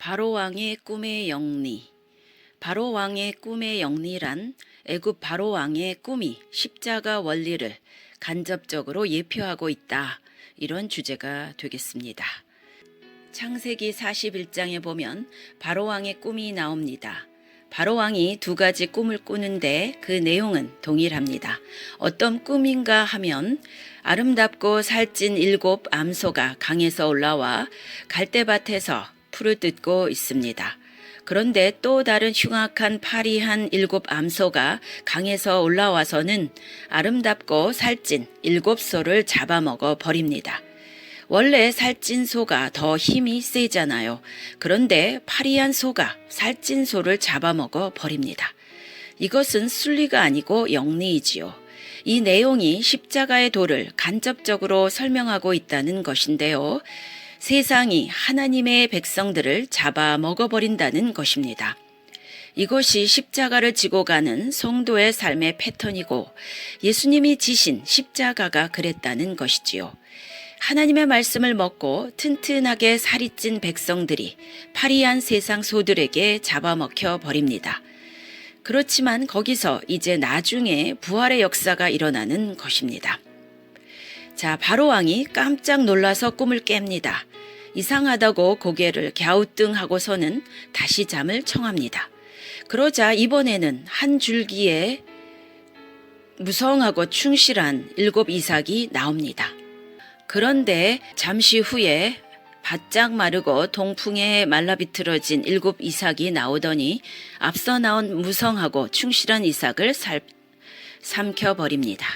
바로 왕의 꿈의 영리. 바로 왕의 꿈의 영리란 애굽 바로 왕의 꿈이 십자가 원리를 간접적으로 예표하고 있다. 이런 주제가 되겠습니다. 창세기 41장에 보면 바로 왕의 꿈이 나옵니다. 바로 왕이 두 가지 꿈을 꾸는데 그 내용은 동일합니다. 어떤 꿈인가 하면 아름답고 살찐 7 암소가 강에서 올라와 갈대밭에서 풀을 뜯고 있습니다. 그런데 또 다른 흉악한 파리한 7 암소가 강에서 올라와서는 아름답고 살찐 7소를 잡아먹어 버립니다. 원래 살찐 소가 더 힘이 세잖아요. 그런데 파리한 소가 살찐 소를 잡아먹어 버립니다. 이것은 순리가 아니고 영리이지요. 이 내용이 십자가의 도를 간접적으로 설명하고 있다는 것인데요. 세상이 하나님의 백성들을 잡아먹어버린다는 것입니다. 이것이 십자가를 지고 가는 성도의 삶의 패턴이고 예수님이 지신 십자가가 그랬다는 것이지요. 하나님의 말씀을 먹고 튼튼하게 살이 찐 백성들이 파리한 세상 소들에게 잡아먹혀 버립니다. 그렇지만 거기서 이제 나중에 부활의 역사가 일어나는 것입니다. 자, 바로 왕이 깜짝 놀라서 꿈을 깹니다. 이상하다고 고개를 갸우뚱하고서는 다시 잠을 청합니다. 그러자 이번에는 한 줄기에 무성하고 충실한 7 이삭이 나옵니다. 그런데 잠시 후에 바짝 마르고 동풍에 말라비틀어진 7 이삭이 나오더니 앞서 나온 무성하고 충실한 이삭을 삼켜버립니다.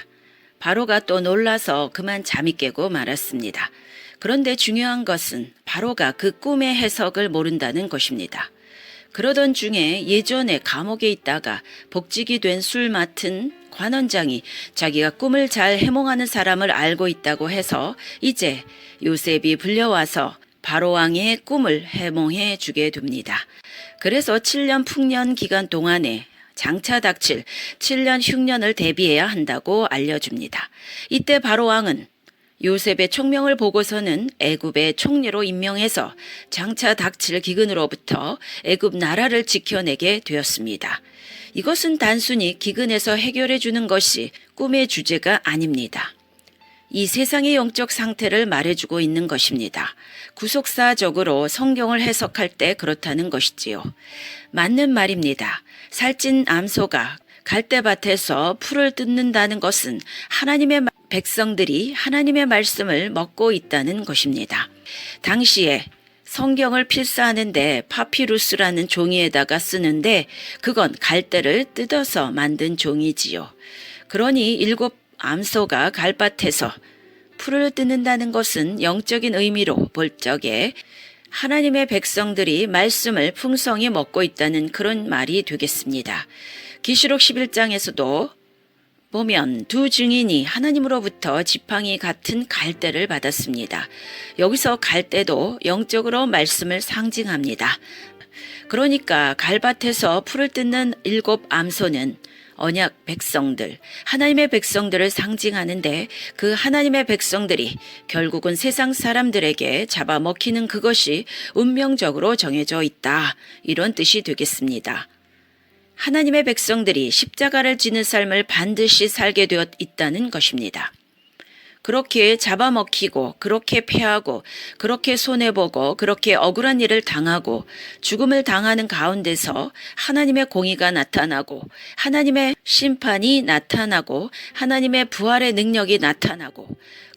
바로가 또 놀라서 그만 잠이 깨고 말았습니다. 그런데 중요한 것은 바로가 그 꿈의 해석을 모른다는 것입니다. 그러던 중에 예전에 감옥에 있다가 복직이 된 술 맡은 관원장이 자기가 꿈을 잘 해몽하는 사람을 알고 있다고 해서 이제 요셉이 불려와서 바로왕의 꿈을 해몽해 주게 됩니다. 그래서 7년 풍년 기간 동안에 장차 닥칠 7년 흉년을 대비해야 한다고 알려줍니다. 이때 바로왕은 요셉의 총명을 보고서는 애굽의 총리로 임명해서 장차 닥칠 기근으로부터 애굽 나라를 지켜내게 되었습니다. 이것은 단순히 기근에서 해결해 주는 것이 꿈의 주제가 아닙니다. 이 세상의 영적 상태를 말해주고 있는 것입니다. 구속사적으로 성경을 해석할 때 그렇다는 것이지요. 맞는 말입니다. 살찐 암소가 갈대밭에서 풀을 뜯는다는 것은 하나님의 백성들이 하나님의 말씀을 먹고 있다는 것입니다. 당시에 성경을 필사하는데 파피루스라는 종이에다가 쓰는데 그건 갈대를 뜯어서 만든 종이지요. 그러니 7 암소가 갈밭에서 풀을 뜯는다는 것은 영적인 의미로 볼 적에 하나님의 백성들이 말씀을 풍성히 먹고 있다는 그런 말이 되겠습니다. 계시록 11장에서도 보면 두 증인이 하나님으로부터 지팡이 같은 갈대를 받았습니다. 여기서 갈대도 영적으로 말씀을 상징합니다. 그러니까 갈밭에서 풀을 뜯는 7 암소는 언약 백성들, 하나님의 백성들을 상징하는데 그 하나님의 백성들이 결국은 세상 사람들에게 잡아먹히는 그것이 운명적으로 정해져 있다. 이런 뜻이 되겠습니다. 하나님의 백성들이 십자가를 지는 삶을 반드시 살게 되어 있다는 것입니다. 그렇게 잡아먹히고 그렇게 패하고 그렇게 손해보고 그렇게 억울한 일을 당하고 죽음을 당하는 가운데서 하나님의 공의가 나타나고 하나님의 심판이 나타나고 하나님의 부활의 능력이 나타나고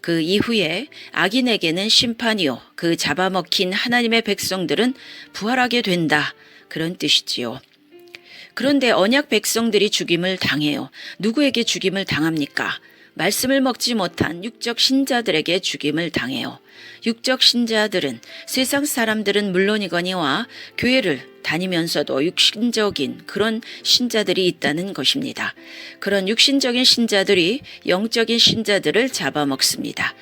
그 이후에 악인에게는 심판이요 그 잡아먹힌 하나님의 백성들은 부활하게 된다. 그런 뜻이지요. 그런데 언약 백성들이 죽임을 당해요. 누구에게 죽임을 당합니까? 말씀을 먹지 못한 육적 신자들에게 죽임을 당해요. 육적 신자들은 세상 사람들은 물론이거니와 교회를 다니면서도 육신적인 그런 신자들이 있다는 것입니다. 그런 육신적인 신자들이 영적인 신자들을 잡아먹습니다.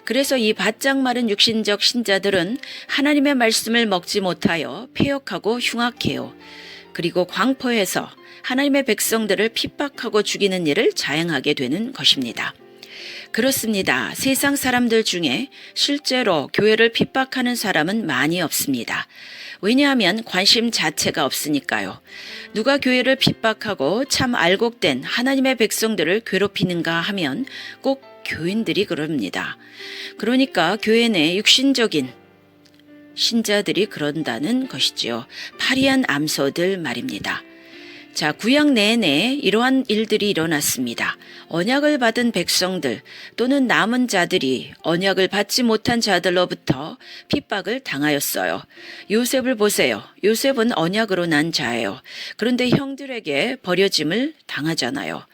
그래서 이 바짝 마른 육신적 신자들은 하나님의 말씀을 먹지 못하여 패역하고 흉악해요. 그리고 광포에서 하나님의 백성들을 핍박하고 죽이는 일을 자행하게 되는 것입니다. 그렇습니다. 세상 사람들 중에 실제로 교회를 핍박하는 사람은 많이 없습니다. 왜냐하면 관심 자체가 없으니까요. 누가 교회를 핍박하고 참 알곡된 하나님의 백성들을 괴롭히는가 하면 꼭 교인들이 그럽니다. 그러니까 교회 내 육신적인 신자들이 그런다는 것이지요. 파리한 암소들 말입니다. 자, 구약 내내 이러한 일들이 일어났습니다. 언약을 받은 백성들 또는 남은 자들이 언약을 받지 못한 자들로부터 핍박을 당하였어요. 요셉을 보세요. 요셉은 언약으로 난 자예요. 그런데 형들에게 버려짐을 당하잖아요.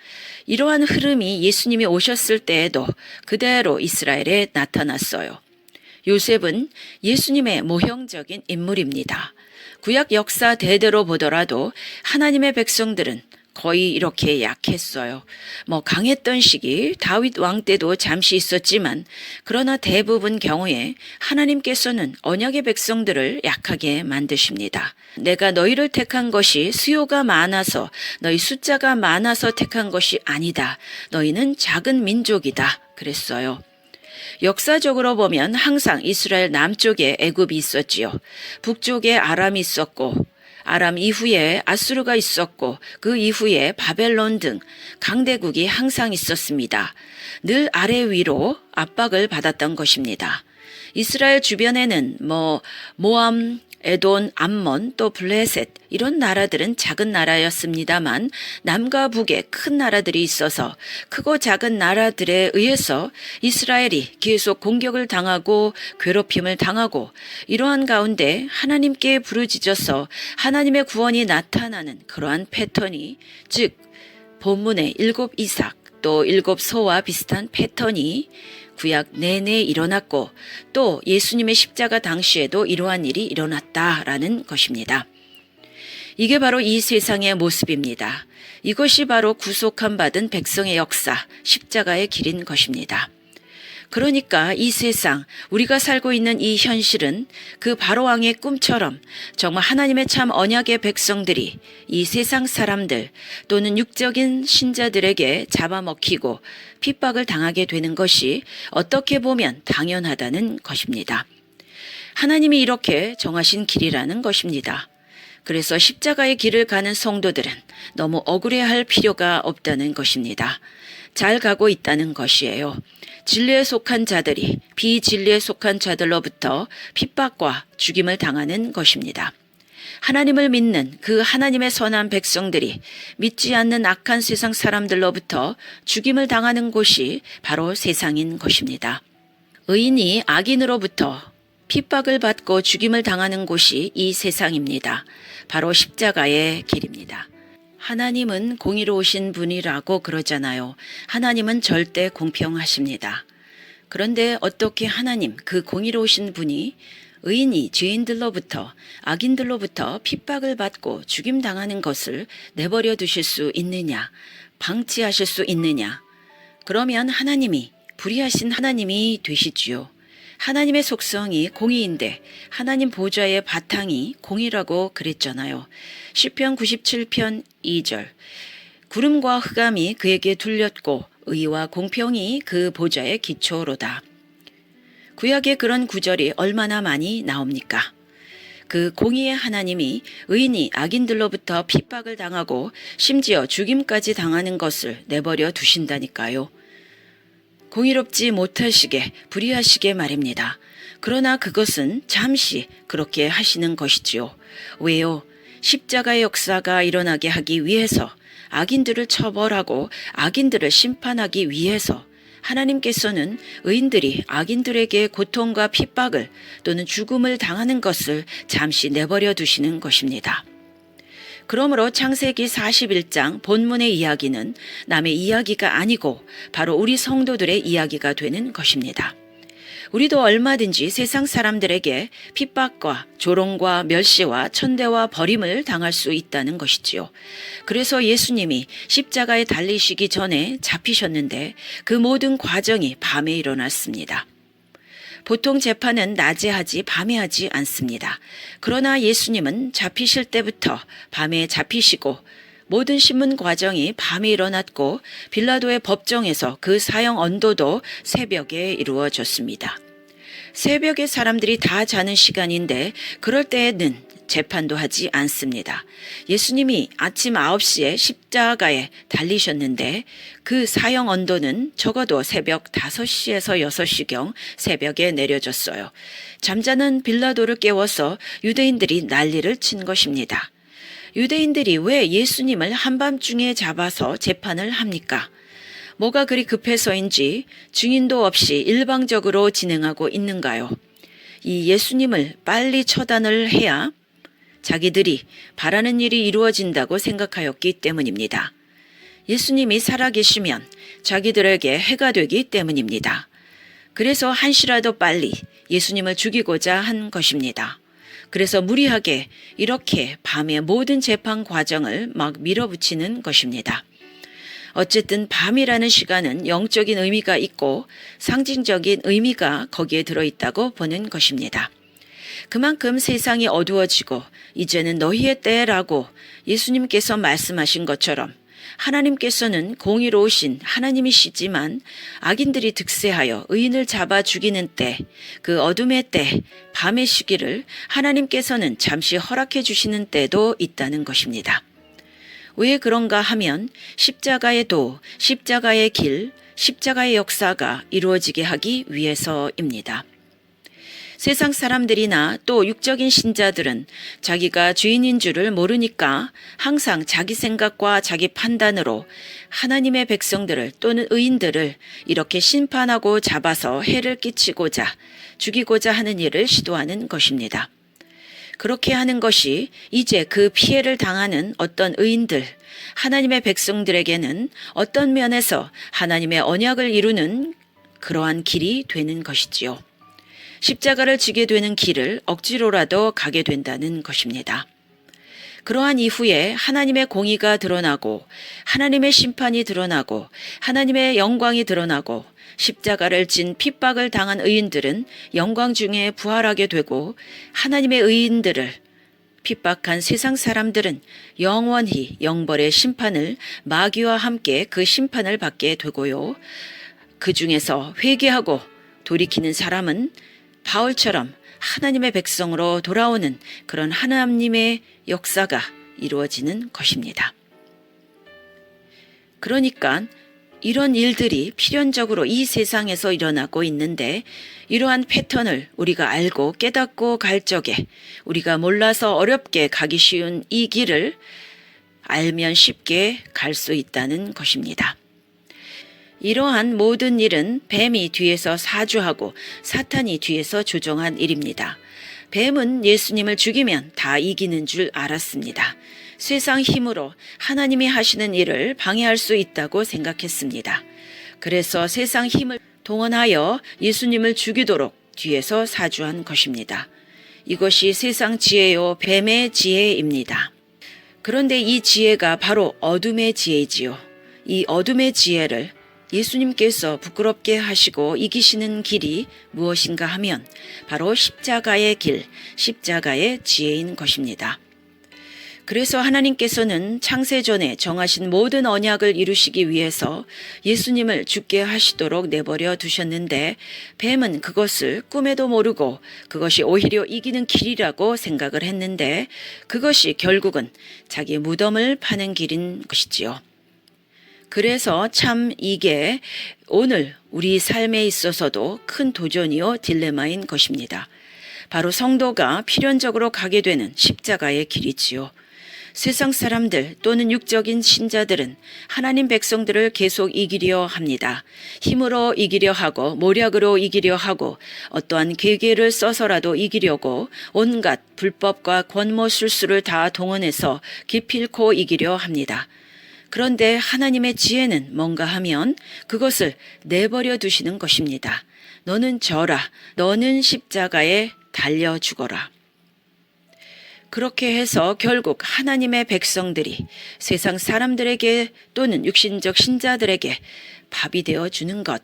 이러한 흐름이 예수님이 오셨을 때에도 그대로 이스라엘에 나타났어요. 요셉은 예수님의 모형적인 인물입니다. 구약 역사 대대로 보더라도 하나님의 백성들은 거의 이렇게 약했어요. 강했던 시기 다윗 왕 때도 잠시 있었지만 그러나 대부분 경우에 하나님께서는 언약의 백성들을 약하게 만드십니다. 내가 너희를 택한 것이 수요가 많아서 너희 숫자가 많아서 택한 것이 아니다. 너희는 작은 민족이다. 그랬어요. 역사적으로 보면 항상 이스라엘 남쪽에 애굽이 있었지요. 북쪽에 아람이 있었고 아람 이후에 아수르가 있었고 그 이후에 바벨론 등 강대국이 항상 있었습니다. 늘 아래 위로 압박을 받았던 것입니다. 이스라엘 주변에는 모암, 에돈, 암몬, 또 블레셋 이런 나라들은 작은 나라였습니다만 남과 북에 큰 나라들이 있어서 크고 작은 나라들에 의해서 이스라엘이 계속 공격을 당하고 괴롭힘을 당하고 이러한 가운데 하나님께 부르짖어서 하나님의 구원이 나타나는 그러한 패턴이 즉 본문의 7 이삭 또 7 소와 비슷한 패턴이 구약 내내 일어났고 또 예수님의 십자가 당시에도 이러한 일이 일어났다라는 것입니다. 이게 바로 이 세상의 모습입니다. 이것이 바로 구속함 받은 백성의 역사, 십자가의 길인 것입니다. 그러니까 이 세상, 우리가 살고 있는 이 현실은 그 바로왕의 꿈처럼 정말 하나님의 참 언약의 백성들이 이 세상 사람들 또는 육적인 신자들에게 잡아먹히고 핍박을 당하게 되는 것이 어떻게 보면 당연하다는 것입니다. 하나님이 이렇게 정하신 길이라는 것입니다. 그래서 십자가의 길을 가는 성도들은 너무 억울해할 필요가 없다는 것입니다. 잘 가고 있다는 것이에요. 진리에 속한 자들이 비진리에 속한 자들로부터 핍박과 죽임을 당하는 것입니다. 하나님을 믿는 그 하나님의 선한 백성들이 믿지 않는 악한 세상 사람들로부터 죽임을 당하는 곳이 바로 세상인 것입니다. 의인이 악인으로부터 핍박을 받고 죽임을 당하는 곳이 이 세상입니다. 바로 십자가의 길입니다. 하나님은 공의로우신 분이라고 그러잖아요. 하나님은 절대 공평하십니다. 그런데 어떻게 하나님 그 공의로우신 분이 의인이 죄인들로부터 악인들로부터 핍박을 받고 죽임당하는 것을 내버려 두실 수 있느냐, 방치하실 수 있느냐. 그러면 하나님이 불의하신 하나님이 되시지요. 하나님의 속성이 공의인데 하나님 보좌의 바탕이 공의라고 그랬잖아요. 시편 97편 2절 구름과 흑암이 그에게 둘렸고 의와 공평이 그 보좌의 기초로다. 구약에 그런 구절이 얼마나 많이 나옵니까? 그 공의의 하나님이 의인이 악인들로부터 핍박을 당하고 심지어 죽임까지 당하는 것을 내버려 두신다니까요. 공의롭지 못하시게 불의하시게 말입니다. 그러나 그것은 잠시 그렇게 하시는 것이지요. 왜요? 십자가의 역사가 일어나게 하기 위해서 악인들을 처벌하고 악인들을 심판하기 위해서 하나님께서는 의인들이 악인들에게 고통과 핍박을 또는 죽음을 당하는 것을 잠시 내버려 두시는 것입니다. 그러므로 창세기 41장 본문의 이야기는 남의 이야기가 아니고 바로 우리 성도들의 이야기가 되는 것입니다. 우리도 얼마든지 세상 사람들에게 핍박과 조롱과 멸시와 천대와 버림을 당할 수 있다는 것이지요. 그래서 예수님이 십자가에 달리시기 전에 잡히셨는데 그 모든 과정이 밤에 일어났습니다. 보통 재판은 낮에 하지 밤에 하지 않습니다. 그러나 예수님은 잡히실 때부터 밤에 잡히시고 모든 신문 과정이 밤에 일어났고 빌라도의 법정에서 그 사형 언도도 새벽에 이루어졌습니다. 새벽에 사람들이 다 자는 시간인데 그럴 때에는 재판도 하지 않습니다. 예수님이 아침 9시에 십자가에 달리셨는데 그 사형 언도는 적어도 새벽 5시에서 6시경 새벽에 내려졌어요. 잠자는 빌라도를 깨워서 유대인들이 난리를 친 것입니다. 유대인들이 왜 예수님을 한밤중에 잡아서 재판을 합니까? 뭐가 그리 급해서인지 증인도 없이 일방적으로 진행하고 있는가요? 이 예수님을 빨리 처단을 해야 자기들이 바라는 일이 이루어진다고 생각하였기 때문입니다. 예수님이 살아계시면 자기들에게 해가 되기 때문입니다. 그래서 한시라도 빨리 예수님을 죽이고자 한 것입니다. 그래서 무리하게 이렇게 밤에 모든 재판 과정을 막 밀어붙이는 것입니다. 어쨌든 밤이라는 시간은 영적인 의미가 있고 상징적인 의미가 거기에 들어있다고 보는 것입니다. 그만큼 세상이 어두워지고 이제는 너희의 때라고 예수님께서 말씀하신 것처럼 하나님께서는 공의로우신 하나님이시지만 악인들이 득세하여 의인을 잡아 죽이는 때, 그 어둠의 때, 밤의 시기를 하나님께서는 잠시 허락해 주시는 때도 있다는 것입니다. 왜 그런가 하면 십자가의 도, 십자가의 길, 십자가의 역사가 이루어지게 하기 위해서입니다. 세상 사람들이나 또 육적인 신자들은 자기가 죄인인 줄을 모르니까 항상 자기 생각과 자기 판단으로 하나님의 백성들을 또는 의인들을 이렇게 심판하고 잡아서 해를 끼치고자 죽이고자 하는 일을 시도하는 것입니다. 그렇게 하는 것이 이제 그 피해를 당하는 어떤 의인들, 하나님의 백성들에게는 어떤 면에서 하나님의 언약을 이루는 그러한 길이 되는 것이지요. 십자가를 지게 되는 길을 억지로라도 가게 된다는 것입니다. 그러한 이후에 하나님의 공의가 드러나고 하나님의 심판이 드러나고 하나님의 영광이 드러나고 십자가를 진 핍박을 당한 의인들은 영광 중에 부활하게 되고 하나님의 의인들을 핍박한 세상 사람들은 영원히 영벌의 심판을 마귀와 함께 그 심판을 받게 되고요. 그 중에서 회개하고 돌이키는 사람은 바울처럼 하나님의 백성으로 돌아오는 그런 하나님의 역사가 이루어지는 것입니다. 그러니까 이런 일들이 필연적으로 이 세상에서 일어나고 있는데 이러한 패턴을 우리가 알고 깨닫고 갈 적에 우리가 몰라서 어렵게 가기 쉬운 이 길을 알면 쉽게 갈 수 있다는 것입니다. 이러한 모든 일은 뱀이 뒤에서 사주하고 사탄이 뒤에서 조종한 일입니다. 뱀은 예수님을 죽이면 다 이기는 줄 알았습니다. 세상 힘으로 하나님이 하시는 일을 방해할 수 있다고 생각했습니다. 그래서 세상 힘을 동원하여 예수님을 죽이도록 뒤에서 사주한 것입니다. 이것이 세상 지혜요 뱀의 지혜입니다. 그런데 이 지혜가 바로 어둠의 지혜이지요. 이 어둠의 지혜를 예수님께서 부끄럽게 하시고 이기시는 길이 무엇인가 하면 바로 십자가의 길, 십자가의 지혜인 것입니다. 그래서 하나님께서는 창세전에 정하신 모든 언약을 이루시기 위해서 예수님을 죽게 하시도록 내버려 두셨는데 뱀은 그것을 꿈에도 모르고 그것이 오히려 이기는 길이라고 생각을 했는데 그것이 결국은 자기 무덤을 파는 길인 것이지요. 그래서 참 이게 오늘 우리 삶에 있어서도 큰 도전이요 딜레마인 것입니다. 바로 성도가 필연적으로 가게 되는 십자가의 길이지요. 세상 사람들 또는 육적인 신자들은 하나님 백성들을 계속 이기려 합니다. 힘으로 이기려 하고 모략으로 이기려 하고 어떠한 계계를 써서라도 이기려고 온갖 불법과 권모술수를 다 동원해서 기필코 이기려 합니다. 그런데 하나님의 지혜는 뭔가 하면 그것을 내버려 두시는 것입니다. 너는 져라. 너는 십자가에 달려 죽어라. 그렇게 해서 결국 하나님의 백성들이 세상 사람들에게 또는 육신적 신자들에게 밥이 되어 주는 것,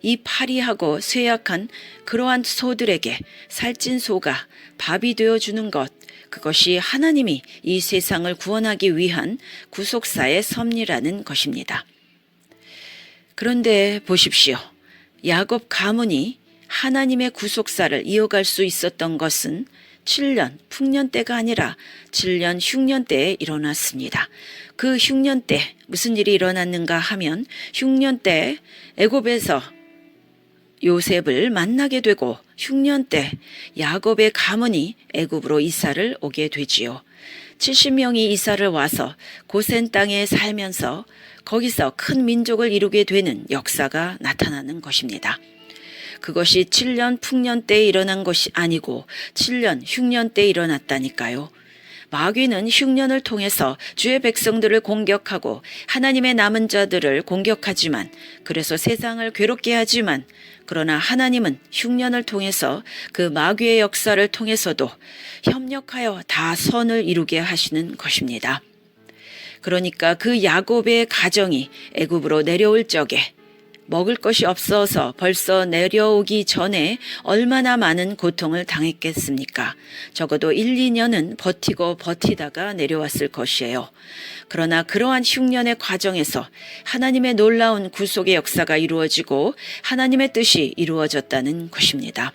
이 파리하고 쇠약한 그러한 소들에게 살찐 소가 밥이 되어 주는 것, 그것이 하나님이 이 세상을 구원하기 위한 구속사의 섭리라는 것입니다. 그런데 보십시오. 야곱 가문이 하나님의 구속사를 이어갈 수 있었던 것은 7년 풍년 때가 아니라 7년 흉년 때에 일어났습니다. 그 흉년 때 무슨 일이 일어났는가 하면 흉년 때 애굽에서 요셉을 만나게 되고 흉년 때 야곱의 가문이 애굽으로 이사를 오게 되지요. 70명이 이사를 와서 고센 땅에 살면서 거기서 큰 민족을 이루게 되는 역사가 나타나는 것입니다. 그것이 7년 풍년 때에 일어난 것이 아니고 7년 흉년 때에 일어났다니까요. 마귀는 흉년을 통해서 주의 백성들을 공격하고 하나님의 남은 자들을 공격하지만 그래서 세상을 괴롭게 하지만 그러나 하나님은 흉년을 통해서 그 마귀의 역사를 통해서도 협력하여 다 선을 이루게 하시는 것입니다. 그러니까 그 야곱의 가정이 애굽으로 내려올 적에 먹을 것이 없어서 벌써 내려오기 전에 얼마나 많은 고통을 당했겠습니까? 적어도 1, 2년은 버티다가 내려왔을 것이에요. 그러나 그러한 흉년의 과정에서 하나님의 놀라운 구속의 역사가 이루어지고 하나님의 뜻이 이루어졌다는 것입니다.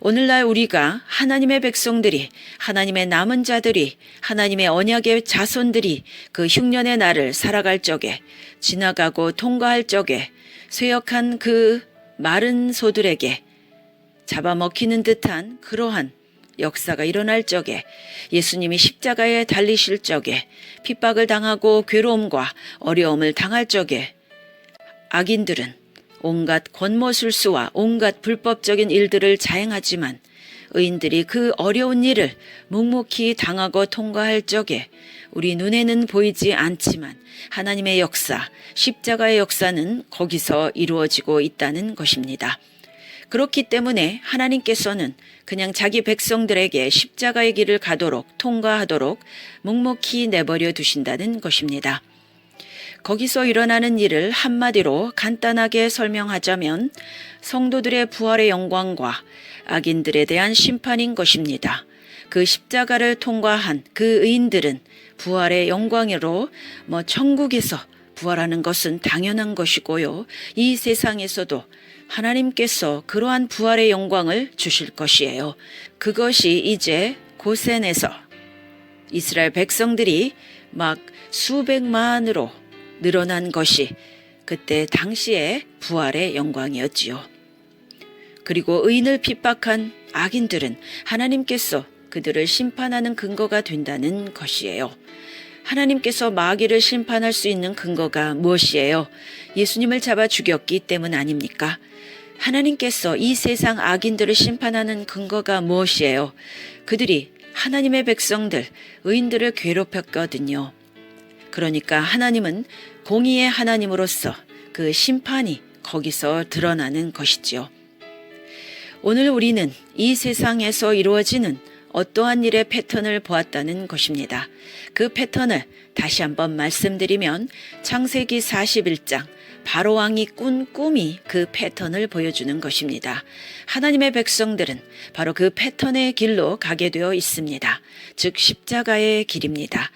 오늘날 우리가 하나님의 백성들이 하나님의 남은 자들이 하나님의 언약의 자손들이 그 흉년의 날을 살아갈 적에 지나가고 통과할 적에 쇠역한 그 마른 소들에게 잡아먹히는 듯한 그러한 역사가 일어날 적에 예수님이 십자가에 달리실 적에 핍박을 당하고 괴로움과 어려움을 당할 적에 악인들은 온갖 권모술수와 온갖 불법적인 일들을 자행하지만 의인들이 그 어려운 일을 묵묵히 당하고 통과할 적에 우리 눈에는 보이지 않지만 하나님의 역사, 십자가의 역사는 거기서 이루어지고 있다는 것입니다. 그렇기 때문에 하나님께서는 그냥 자기 백성들에게 십자가의 길을 가도록 통과하도록 묵묵히 내버려 두신다는 것입니다. 거기서 일어나는 일을 한마디로 간단하게 설명하자면 성도들의 부활의 영광과 악인들에 대한 심판인 것입니다. 그 십자가를 통과한 그 의인들은 부활의 영광으로 천국에서 부활하는 것은 당연한 것이고요. 이 세상에서도 하나님께서 그러한 부활의 영광을 주실 것이에요. 그것이 이제 고센에서 이스라엘 백성들이 막 수백만으로 늘어난 것이 그때 당시의 부활의 영광이었지요. 그리고 의인을 핍박한 악인들은 하나님께서 그들을 심판하는 근거가 된다는 것이에요. 하나님께서 마귀를 심판할 수 있는 근거가 무엇이에요? 예수님을 잡아 죽였기 때문 아닙니까? 하나님께서 이 세상 악인들을 심판하는 근거가 무엇이에요? 그들이 하나님의 백성들, 의인들을 괴롭혔거든요. 그러니까 하나님은 공의의 하나님으로서 그 심판이 거기서 드러나는 것이지요. 오늘 우리는 이 세상에서 이루어지는 어떠한 일의 패턴을 보았다는 것입니다. 그 패턴을 다시 한번 말씀드리면 창세기 41장 바로왕이 꾼 꿈이 그 패턴을 보여주는 것입니다. 하나님의 백성들은 바로 그 패턴의 길로 가게 되어 있습니다. 즉 십자가의 길입니다.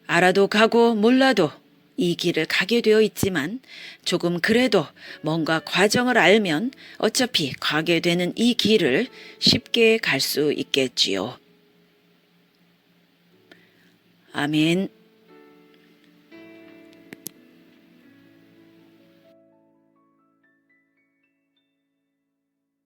알아도 가고 몰라도 이 길을 가게 되어 있지만 조금 그래도 뭔가 과정을 알면 어차피 가게 되는 이 길을 쉽게 갈 수 있겠지요. 아멘.